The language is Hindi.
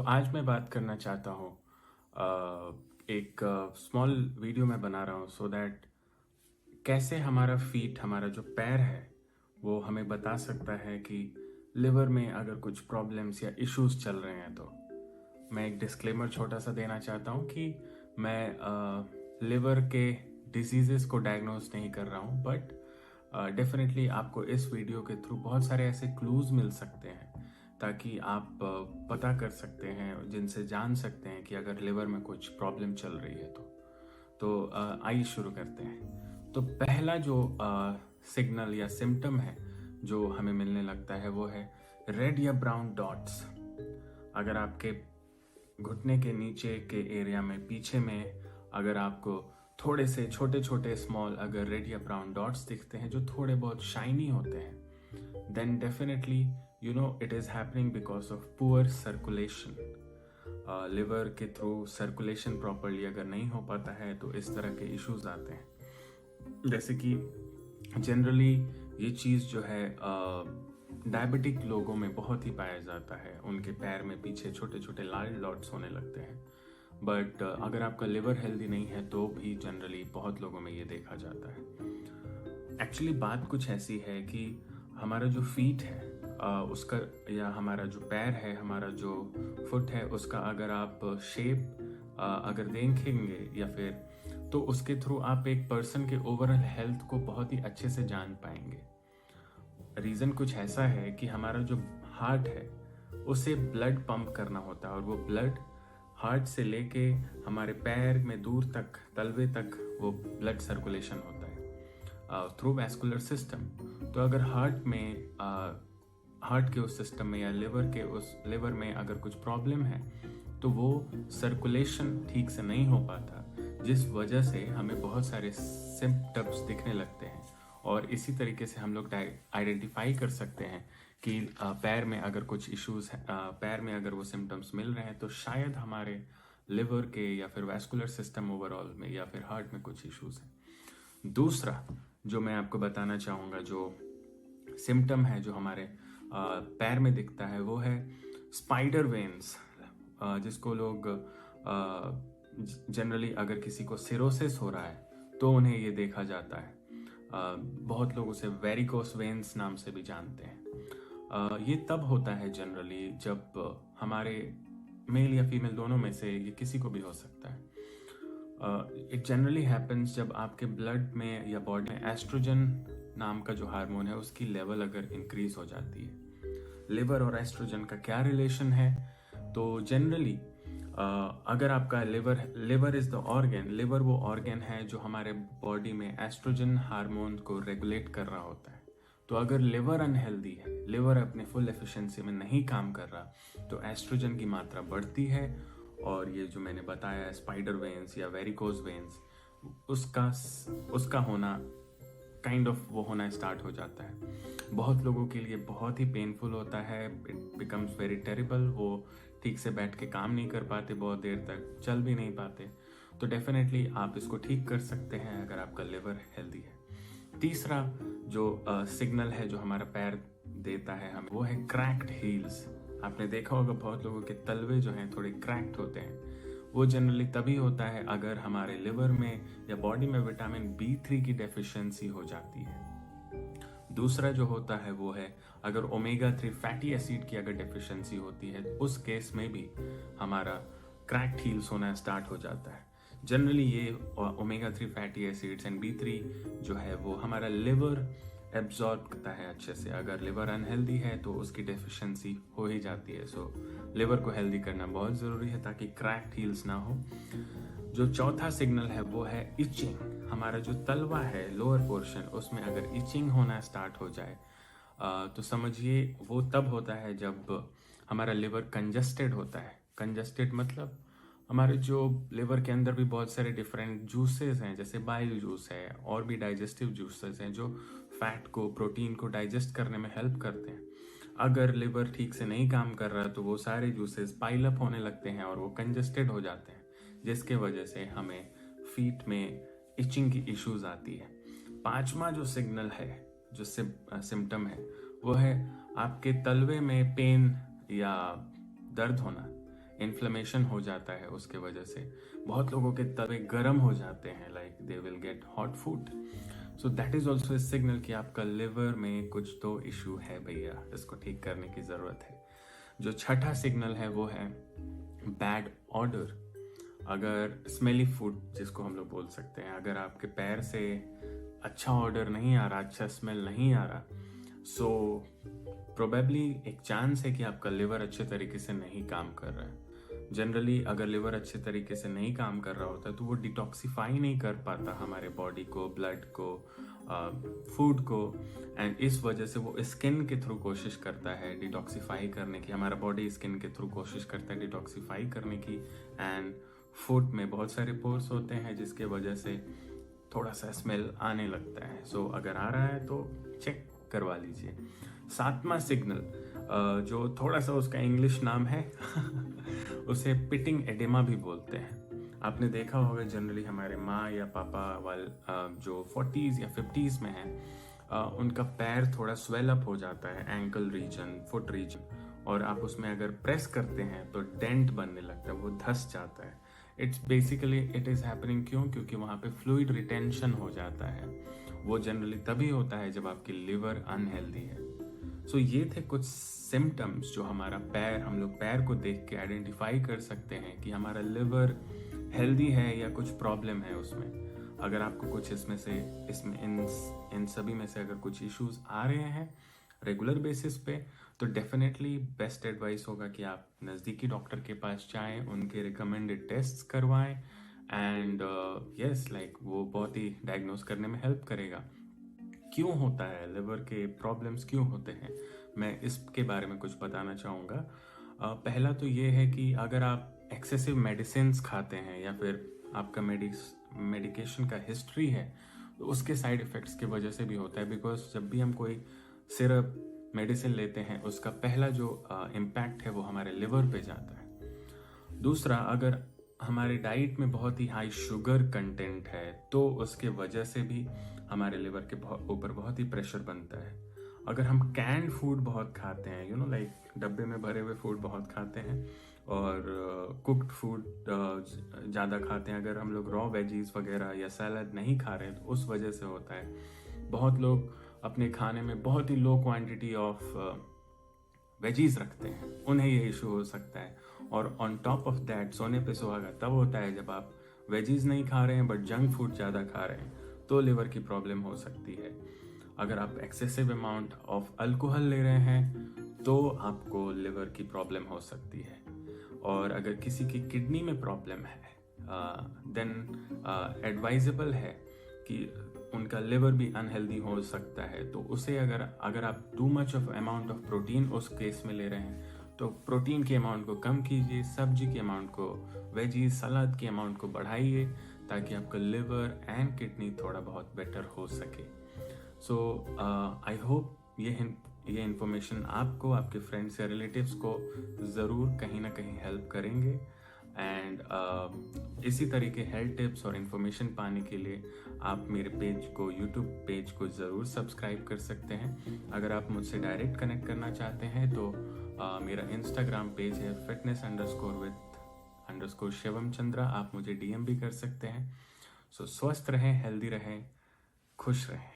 आज मैं बात करना चाहता हूँ एक स्मॉल वीडियो मैं बना रहा हूँ सो दैट कैसे हमारा फीट हमारा जो पैर है वो हमें बता सकता है कि लिवर में अगर कुछ प्रॉब्लम्स या इश्यूज चल रहे हैं। तो मैं एक डिस्क्लेमर छोटा सा देना चाहता हूँ कि मैं लिवर के डिजीजेस को डायग्नोज नहीं कर रहा हूँ, बट डेफिनेटली आपको इस वीडियो के थ्रू बहुत सारे ऐसे क्लूज मिल सकते हैं ताकि आप पता कर सकते हैं, जिनसे जान सकते हैं कि अगर लिवर में कुछ प्रॉब्लम चल रही है तो आइए शुरू करते हैं। तो पहला जो सिग्नल या सिम्टम है जो हमें मिलने लगता है वो है रेड या ब्राउन डॉट्स। अगर आपके घुटने के नीचे के एरिया में पीछे में अगर आपको थोड़े से छोटे छोटे स्मॉल अगर रेड या ब्राउन डॉट्स दिखते हैं जो थोड़े बहुत शाइनी होते हैं, then definitely you know it is happening because of poor circulation. Liver के थ्रू सर्कुलेशन प्रॉपरली अगर नहीं हो पाता है तो इस तरह के इश्यूज आते हैं। जैसे कि जनरली ये चीज़ जो है डायबिटिक लोगों में बहुत ही पाया जाता है, उनके पैर में पीछे छोटे छोटे लाल डॉट्स होने लगते हैं। बट अगर आपका लिवर हेल्दी नहीं है तो भी जनरली बहुत लोगों में ये देखा जाता है। एक्चुअली बात कुछ ऐसी है कि हमारा जो फीट है उसका या हमारा जो पैर है, हमारा जो फुट है, उसका अगर आप शेप अगर देखेंगे या फिर तो उसके थ्रू आप एक पर्सन के ओवरऑल हेल्थ को बहुत ही अच्छे से जान पाएंगे। रीज़न कुछ ऐसा है कि हमारा जो हार्ट है उसे ब्लड पंप करना होता है और वो ब्लड हार्ट से लेके हमारे पैर में दूर तक तलवे तक वो ब्लड सर्कुलेशन होता है थ्रू वैस्कुलर सिस्टम। तो अगर हार्ट के उस सिस्टम में या लिवर में अगर कुछ प्रॉब्लम है तो वो सर्कुलेशन ठीक से नहीं हो पाता, जिस वजह से हमें बहुत सारे सिम्टम्स दिखने लगते हैं। और इसी तरीके से हम लोग आइडेंटिफाई कर सकते हैं कि पैर में अगर कुछ इश्यूज है, पैर में अगर वो सिम्टम्स मिल रहे हैं तो शायद हमारे लिवर के या फिर वैस्कुलर सिस्टम ओवरऑल में या फिर हार्ट में कुछ इश्यूज हैं। दूसरा जो मैं आपको बताना चाहूँगा जो सिम्टम है जो हमारे पैर में दिखता है वो है स्पाइडर वेन्स, जिसको लोग जनरली अगर किसी को सिरोसिस हो रहा है तो उन्हें ये देखा जाता है। बहुत लोग उसे वेरिकोस वेन्स नाम से भी जानते हैं। ये तब होता है जनरली जब हमारे मेल या फीमेल दोनों में से ये किसी को भी हो सकता है। इट जनरली हैपन्स जब आपके ब्लड में या बॉडी में एस्ट्रोजन नाम का जो हार्मोन है उसकी लेवल अगर इंक्रीज हो जाती है। लिवर और एस्ट्रोजन का क्या रिलेशन है? तो जनरली अगर आपका liver is the organ, liver वो ऑर्गन है जो हमारे बॉडी में एस्ट्रोजन हार्मोन को रेगुलेट कर रहा होता है। तो अगर लिवर अनहेल्दी है, लिवर अपने फुल एफिशिएंसी में नहीं काम कर रहा, तो एस्ट्रोजन की मात्रा बढ़ती है और ये जो मैंने बताया स्पाइडर वेन्स या वेरिकोज वेन्स उसका होना काइंड ऑफ वो होना स्टार्ट हो जाता है। बहुत लोगों के लिए बहुत ही पेनफुल होता है, इट बिकम्स वेरी टेरिबल। वो ठीक से बैठ के काम नहीं कर पाते, बहुत देर तक चल भी नहीं पाते। तो डेफिनेटली आप इसको ठीक कर सकते हैं अगर आपका लिवर हेल्दी है। तीसरा जो सिग्नल है जो हमारा पैर देता है हमें वो है क्रैक्ड हील्स। आपने देखा होगा बहुत लोगों के तलवे जो हैं थोड़े क्रैक्ड होते हैं। वो जनरली तभी होता है अगर हमारे लिवर में या बॉडी में विटामिन B3 की डेफिशिएंसी हो जाती है। दूसरा जो होता है वो है अगर ओमेगा 3 फैटी एसिड की अगर डेफिशिएंसी होती है उस केस में भी हमारा क्रैक्ड हील्स होना स्टार्ट हो जाता है। जनरली ये omega 3 fatty acids and B3 जो है वो हमारा लिवर एब्जॉर्ब करता है अच्छे से। अगर लिवर अनहेल्दी है तो उसकी डेफिशिएंसी हो ही जाती है। सो लिवर को हेल्दी करना बहुत ज़रूरी है ताकि क्रैक्ड हील्स ना हो। जो चौथा सिग्नल है वो है इचिंग। हमारा जो तलवा है लोअर पोर्शन उसमें अगर इचिंग होना स्टार्ट हो जाए तो समझिए वो तब होता है जब हमारा लिवर कंजस्टेड होता है। कंजस्टेड मतलब हमारे जो लिवर के अंदर भी बहुत सारे डिफरेंट जूसेस हैं, जैसे बाइल जूस है और भी डाइजेस्टिव जूसेस हैं जो फैट को प्रोटीन को डाइजेस्ट करने में हेल्प करते हैं। अगर लिवर ठीक से नहीं काम कर रहा तो वो सारे जूसेस पाइल अप होने लगते हैं और वो कंजस्टेड हो जाते हैं, जिसके वजह से हमें फीट में इचिंग की इश्यूज आती है। पांचवा जो सिग्नल है जो सिम्टम है वो है आपके तलवे में पेन या दर्द होना। इन्फ्लेमेशन हो जाता है उसके वजह से। बहुत लोगों के तवे गर्म हो जाते हैं, like they will get hot food. So that is also a signal कि आपका लिवर में कुछ तो इशू है भैया, इसको ठीक करने की ज़रूरत है। जो छठा सिग्नल है वो है बैड ऑर्डर। अगर स्मेली फूड जिसको हम लोग बोल सकते हैं, अगर आपके पैर से अच्छा ऑर्डर नहीं आ रहा, अच्छा स्मेल नहीं आ रहा, सो प्रोबेबली एक चांस है कि आपका लिवर अच्छे तरीके से नहीं काम कर रहा है। जनरली अगर लिवर अच्छे तरीके से नहीं काम कर रहा होता तो वो डिटॉक्सिफाई नहीं कर पाता हमारे बॉडी को, ब्लड को, फूड को, एंड इस वजह से वो स्किन के थ्रू कोशिश करता है डिटॉक्सिफाई करने की। हमारा बॉडी स्किन के थ्रू कोशिश करता है डिटॉक्सिफाई करने की, एंड फूड में बहुत सारे पोर्स होते हैं जिसके वजह से थोड़ा सा स्मेल आने लगता है। सो अगर आ रहा है तो चेक करवा लीजिए। सातवां सिग्नल, जो थोड़ा सा उसका इंग्लिश नाम है उसे पिटिंग एडेमा भी बोलते हैं। आपने देखा होगा जनरली हमारे माँ या पापा वाल जो 40s या 50s में हैं, उनका पैर थोड़ा स्वेल अप हो जाता है, एंकल रीजन, फुट रीजन, और आप उसमें अगर प्रेस करते हैं तो डेंट बनने लगता है, वो धस जाता है। It's basically it is happening क्योंकि वहाँ पे फ्लूइड रिटेंशन हो जाता है। वो जनरली तभी होता है जब आपकी लिवर अनहेल्दी है। सो ये थे कुछ सिम्टम्स जो हमारा पैर, हम लोग पैर को देख के आइडेंटिफाई कर सकते हैं कि हमारा लिवर हेल्दी है या कुछ प्रॉब्लम है उसमें। अगर आपको कुछ इसमें इन सभी में से अगर कुछ इश्यूज आ रहे हैं रेगुलर बेसिस पे, तो डेफिनेटली बेस्ट एडवाइस होगा कि आप नज़दीकी डॉक्टर के पास जाएं, उनके रिकमेंडेड टेस्ट्स करवाएं, एंड यस लाइक वो बहुत ही डायग्नोस करने में हेल्प करेगा। क्यों होता है लिवर के प्रॉब्लम्स, क्यों होते हैं, मैं इसके बारे में कुछ बताना चाहूँगा। पहला तो ये है कि अगर आप एक्सेसिव मेडिसिन खाते हैं या फिर आपका मेडिकेशन का हिस्ट्री है, तो उसके साइड इफ़ेक्ट्स की वजह से भी होता है। बिकॉज जब भी हम कोई सिरप मेडिसिन लेते हैं उसका पहला जो इम्पैक्ट है वो हमारे लिवर पे जाता है। दूसरा, अगर हमारे डाइट में बहुत ही हाई शुगर कंटेंट है तो उसके वजह से भी हमारे लिवर के ऊपर बहुत ही प्रेशर बनता है। अगर हम कैंड फूड बहुत खाते हैं, लाइक डब्बे में भरे हुए फूड बहुत खाते हैं, और कुक्ड फूड ज़्यादा खाते हैं, अगर हम लोग रॉ वेजीज वगैरह या सैलड नहीं खा रहे हैं तो उस वजह से होता है। बहुत लोग अपने खाने में बहुत ही लो क्वांटिटी ऑफ वेजीज रखते हैं, उन्हें ये इशू हो सकता है। और ऑन टॉप ऑफ दैट, सोने पे सुहागा तब होता है जब आप वेजीज नहीं खा रहे हैं बट जंक फूड ज़्यादा खा रहे हैं, तो लिवर की प्रॉब्लम हो सकती है। अगर आप एक्सेसिव अमाउंट ऑफ अल्कोहल ले रहे हैं तो आपको लिवर की प्रॉब्लम हो सकती है। और अगर किसी की किडनी में प्रॉब्लम है देन एडवाइजेबल है कि उनका लिवर भी अनहेल्दी हो सकता है, तो उसे अगर आप too much of amount of protein उस केस में ले रहे हैं तो प्रोटीन के अमाउंट को कम कीजिए, सब्जी के अमाउंट को, वेजीज सलाद के अमाउंट को बढ़ाइए, ताकि आपका लिवर एंड किडनी थोड़ा बहुत बेटर हो सके। सो आई होप ये इन्फॉर्मेशन आपको, आपके फ्रेंड्स या रिलेटिव्स को ज़रूर कहीं ना कहीं हेल्प करेंगे। एंड इसी तरीके हेल्थ टिप्स और इन्फॉर्मेशन पाने के लिए आप मेरे पेज को, यूट्यूब पेज को ज़रूर सब्सक्राइब कर सकते हैं। अगर आप मुझसे डायरेक्ट कनेक्ट करना चाहते हैं तो मेरा इंस्टाग्राम पेज है fitness_with_शिवम चंद्रा, आप मुझे DM भी कर सकते हैं। सो स्वस्थ रहें, हेल्दी रहें, खुश रहें।